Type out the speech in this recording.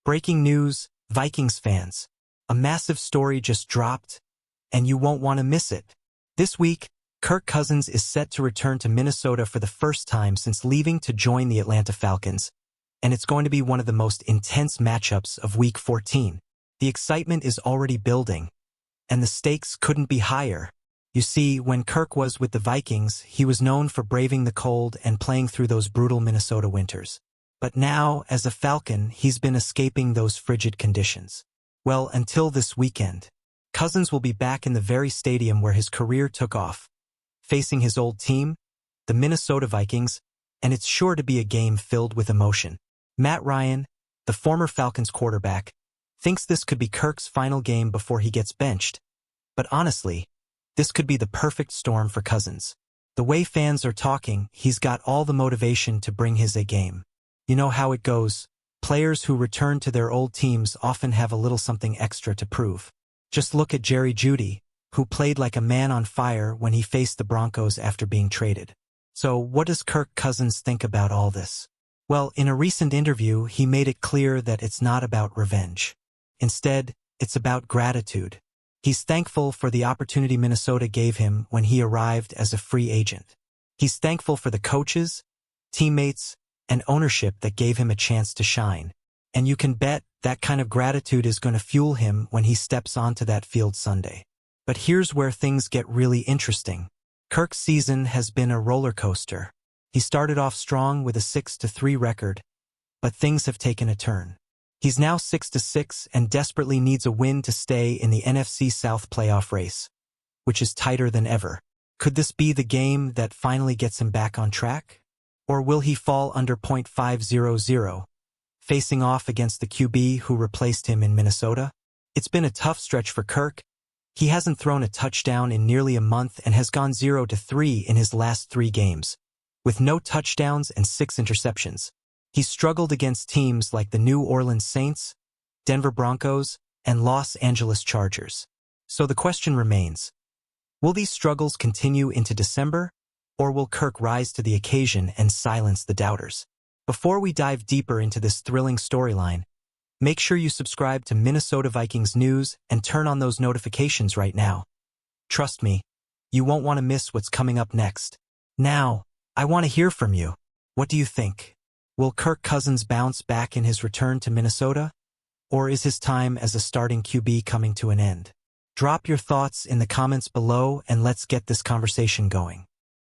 Breaking news, Vikings fans. A massive story just dropped, and you won't want to miss it. This week, Kirk Cousins is set to return to Minnesota for the first time since leaving to join the Atlanta Falcons, and it's going to be one of the most intense matchups of Week 14. The excitement is already building, and the stakes couldn't be higher. You see, when Kirk was with the Vikings, he was known for braving the cold and playing through those brutal Minnesota winters. But now, as a Falcon, he's been escaping those frigid conditions. Well, until this weekend. Cousins will be back in the very stadium where his career took off, facing his old team, the Minnesota Vikings, and it's sure to be a game filled with emotion. Matt Ryan, the former Falcons quarterback, thinks this could be Kirk's final game before he gets benched. But honestly, this could be the perfect storm for Cousins. The way fans are talking, he's got all the motivation to bring his A game. You know how it goes. Players who return to their old teams often have a little something extra to prove. Just look at Jerry Jeudy, who played like a man on fire when he faced the Broncos after being traded. So what does Kirk Cousins think about all this? Well, in a recent interview, he made it clear that it's not about revenge. Instead, it's about gratitude. He's thankful for the opportunity Minnesota gave him when he arrived as a free agent. He's thankful for the coaches, teammates, and ownership that gave him a chance to shine. And you can bet that kind of gratitude is going to fuel him when he steps onto that field Sunday. But here's where things get really interesting. Kirk's season has been a roller coaster. He started off strong with a 6-3 record, but things have taken a turn. He's now 6-6 and desperately needs a win to stay in the NFC South playoff race, which is tighter than ever. Could this be the game that finally gets him back on track? Or will he fall under .500, facing off against the QB who replaced him in Minnesota? It's been a tough stretch for Kirk. He hasn't thrown a touchdown in nearly a month and has gone 0-3 in his last 3 games, with no touchdowns and 6 interceptions. He's struggled against teams like the New Orleans Saints, Denver Broncos, and Los Angeles Chargers. So the question remains, will these struggles continue into December? Or will Kirk rise to the occasion and silence the doubters? Before we dive deeper into this thrilling storyline, make sure you subscribe to Minnesota Vikings News and turn on those notifications right now. Trust me, you won't want to miss what's coming up next. Now, I want to hear from you. What do you think? Will Kirk Cousins bounce back in his return to Minnesota? Or is his time as a starting QB coming to an end? Drop your thoughts in the comments below and let's get this conversation going.